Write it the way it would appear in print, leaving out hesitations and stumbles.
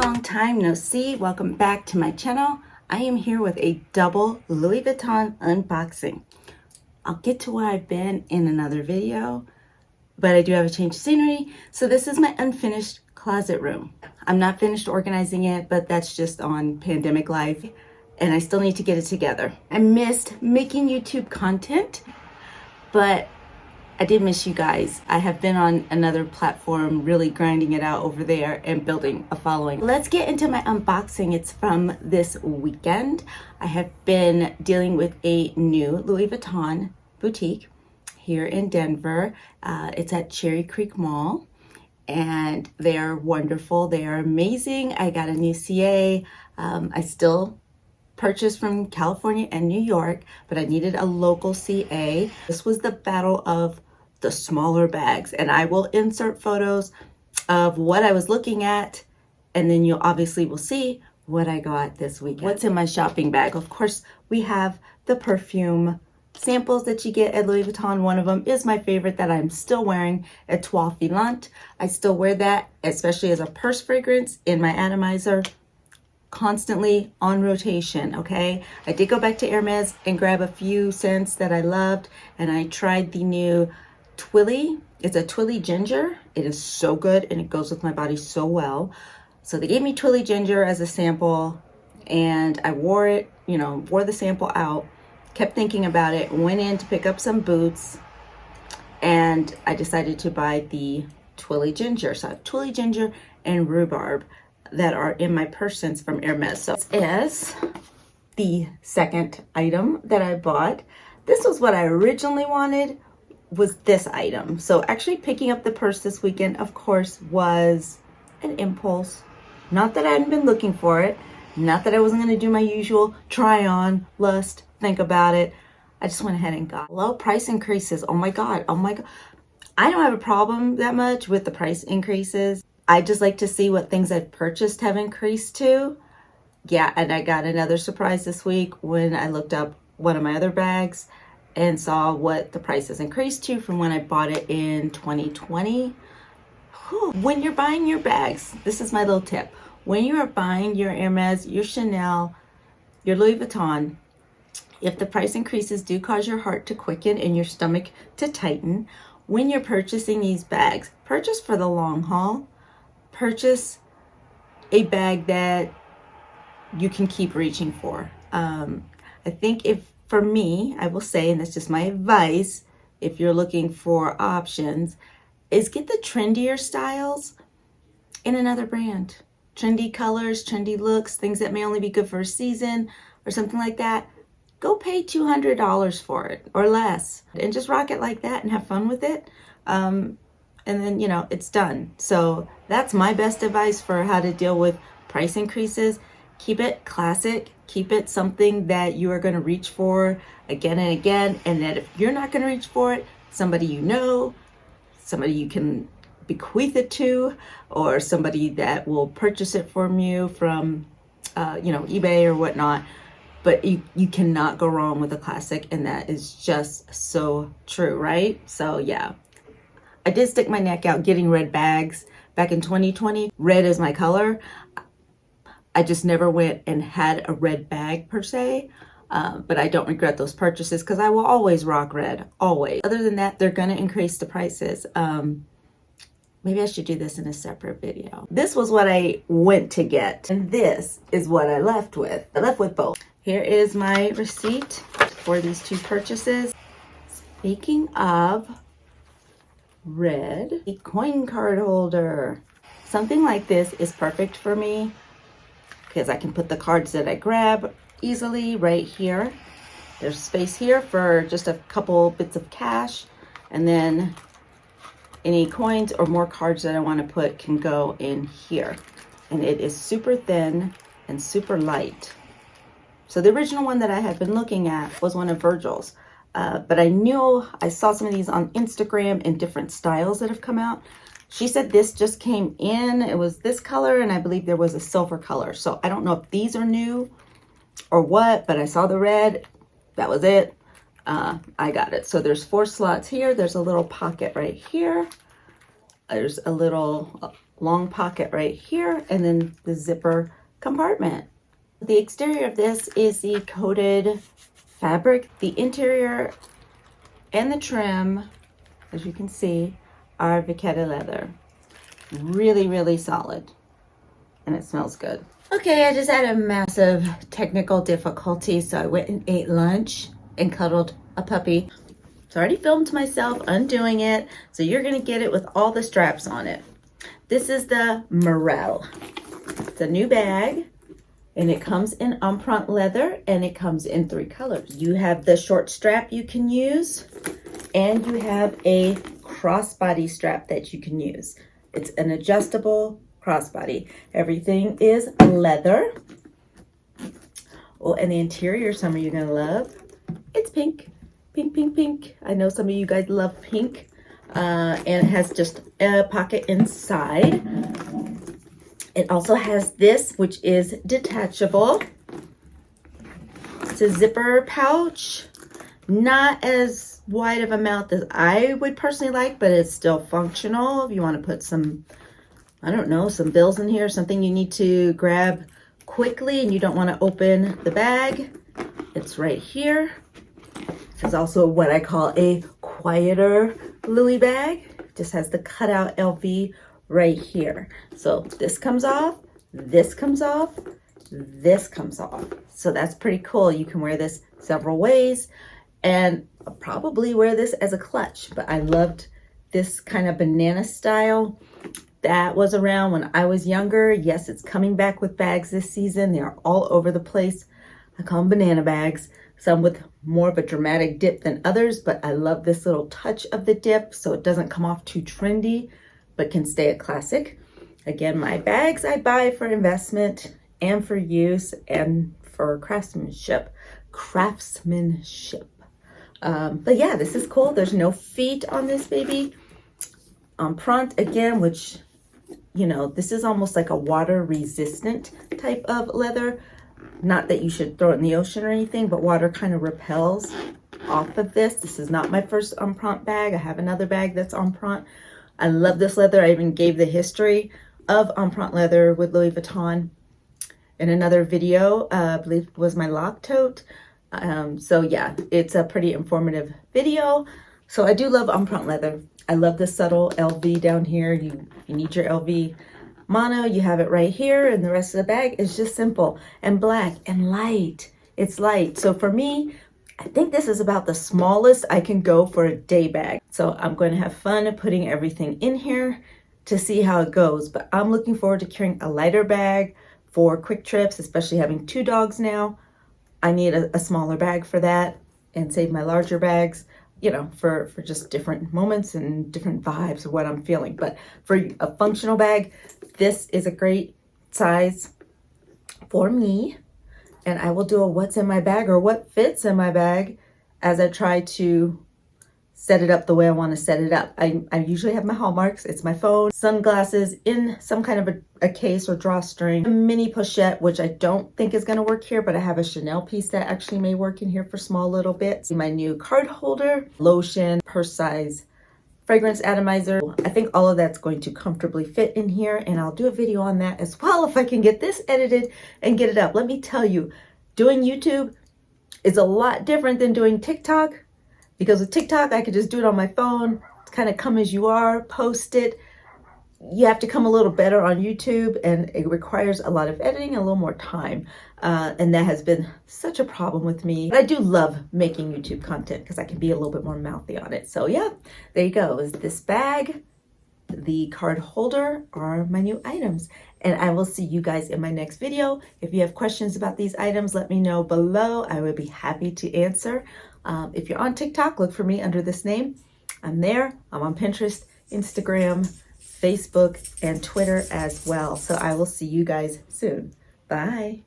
Long time no see. Welcome back to my channel. I am here with a double Louis Vuitton unboxing. I'll get to where I've been in another video, but I do have a change of scenery. So this is my unfinished closet room. I'm not finished organizing it, but that's just on pandemic life, and I still need to get it together. I missed making YouTube content, but I did miss you guys. I have been on another platform really grinding it out over there and building a following. Let's get into my unboxing. It's from this weekend. I have been dealing with a new Louis Vuitton boutique here in Denver. It's at Cherry Creek Mall, and they are wonderful. They are amazing. I got a new CA. I still purchased from California and New York, but I needed a local CA. This was the battle of the smaller bags, and I will insert photos of what I was looking at, and then you obviously will see what I got this weekend. What's in my shopping bag? Of course, we have the perfume samples that you get at Louis Vuitton. One of them is my favorite that I'm still wearing, Étoile Filante. I still wear that, especially as a purse fragrance in my atomizer, constantly on rotation. Okay, I did go back to Hermes and grab a few scents that I loved, and I tried the new Twilly. It's a Twilly ginger. It is so good, and it goes with my body so well. So they gave me Twilly ginger as a sample, and I wore it, wore the sample out, kept thinking about it, went in to pick up some boots, and I decided to buy the Twilly ginger. So I have Twilly ginger and rhubarb that are in my purse scents from Hermes. So this is the second item that I bought. This was what I originally wanted, was this item. So actually picking up the purse this weekend, of course, was an impulse. Not that I hadn't been looking for it, not that I wasn't going to do my usual try on, lust, think about it. I just went ahead and got low price increases. Oh my God. I don't have a problem that much with the price increases. I just like to see what things I've purchased have increased to. Yeah, and I got another surprise this week when I looked up one of my other bags and saw what the price has increased to from when I bought it in 2020. Whew. When you're buying your bags, this is my little tip. When you are buying your Hermes, your Chanel, your Louis Vuitton, if the price increases do cause your heart to quicken and your stomach to tighten, when you're purchasing these bags, purchase for the long haul. Purchase a bag that you can keep reaching for. I think for me, I will say, and that's just my advice, if you're looking for options, is get the trendier styles in another brand. Trendy colors, trendy looks, things that may only be good for a season or something like that. Go pay $200 for it or less and just rock it like that and have fun with it. And then, it's done. So that's my best advice for how to deal with price increases. Keep it classic. Keep it something that you are going to reach for again and again. And that if you're not going to reach for it, somebody somebody you can bequeath it to, or somebody that will purchase it from you from, eBay or whatnot. But you cannot go wrong with a classic. And that is just so true, right? So yeah. I did stick my neck out getting red bags back in 2020. Red is my color. I just never went and had a red bag per se, but I don't regret those purchases because I will always rock red, always. Other than that, they're going to increase the prices. Maybe I should do this in a separate video. This was what I went to get, and this is what I left with. I left with both. Here is my receipt for these two purchases. Speaking of red, a coin card holder. Something like this is perfect for me because I can put the cards that I grab easily right here. There's space here for just a couple bits of cash, and then any coins or more cards that I want to put can go in here. And it is super thin and super light. So the original one that I had been looking at was one of Virgil's. But I saw some of these on Instagram in different styles that have come out. She said this just came in. It was this color, and I believe there was a silver color. So I don't know if these are new or what, but I saw the red. That was it. I got it. So there's 4 slots here. There's a little pocket right here. There's a little long pocket right here, and then the zipper compartment. The exterior of this is the coated fabric. The interior and the trim, as you can see, are vachetta leather. Really, really solid. And it smells good. Okay, I just had a massive technical difficulty, so I went and ate lunch and cuddled a puppy. So I already filmed myself undoing it, so you're gonna get it with all the straps on it. This is the Marelle. It's a new bag, and it comes in empreinte leather, and it comes in 3 colors. You have the short strap you can use, and you have a crossbody strap that you can use. It's an adjustable crossbody. Everything is leather. Oh, and the interior, some of you are gonna love. It's pink, pink, pink, pink. I know some of you guys love pink. And it has just a pocket inside. It also has this, which is detachable. It's a zipper pouch. Not as wide of a mouth as I would personally like, but it's still functional. If you want to put some, I don't know, some bills in here, something you need to grab quickly and you don't want to open the bag, it's right here. This is also what I call a quieter Louis bag. Just has the cutout LV right here. So this comes off, this comes off, this comes off. So that's pretty cool. You can wear this several ways, and I'll probably wear this as a clutch, but I loved this kind of banana style. That was around when I was younger. Yes, it's coming back with bags this season. They are all over the place. I call them banana bags. Some with more of a dramatic dip than others, but I love this little touch of the dip so it doesn't come off too trendy, but can stay a classic. Again, my bags I buy for investment and for use and for craftsmanship. But yeah, this is cool. There's no feet on this baby. Empreinte again, which, you know, this is almost like a water resistant type of leather. Not that you should throw it in the ocean or anything, but water kind of repels off of this. This is not my first empreinte bag. I have another bag that's empreinte. I love this leather. I even gave the history of empreinte leather with Louis Vuitton in another video. I believe it was my lock tote. So yeah, it's a pretty informative video. So I do love empreinte leather. I love the subtle LV down here. You need your LV mono, you have it right here, and the rest of the bag is just simple and black and light. It's light. So for me, I think this is about the smallest I can go for a day bag. So I'm going to have fun putting everything in here to see how it goes. But I'm looking forward to carrying a lighter bag for quick trips, especially having 2 dogs now. I need a smaller bag for that and save my larger bags, you know, for just different moments and different vibes of what I'm feeling. But for a functional bag, this is a great size for me. And I will do a what's in my bag or what fits in my bag as I try to set it up the way I want to set it up. I usually have my hallmarks. It's my phone, sunglasses in some kind of a case or drawstring, a mini pochette, which I don't think is going to work here, but I have a Chanel piece that actually may work in here for small little bits. My new card holder, lotion, purse size, fragrance atomizer. I think all of that's going to comfortably fit in here, and I'll do a video on that as well if I can get this edited and get it up. Let me tell you, doing YouTube is a lot different than doing TikTok. Because with TikTok, I could just do it on my phone, kind of come as you are, post it. You have to come a little better on YouTube, and it requires a lot of editing, a little more time. And that has been such a problem with me. But I do love making YouTube content because I can be a little bit more mouthy on it. So yeah, there you go. Is this bag, the card holder are my new items. And I will see you guys in my next video. If you have questions about these items, let me know below. I would be happy to answer. If you're on TikTok, look for me under this name. I'm there. I'm on Pinterest, Instagram, Facebook, and Twitter as well. So I will see you guys soon. Bye.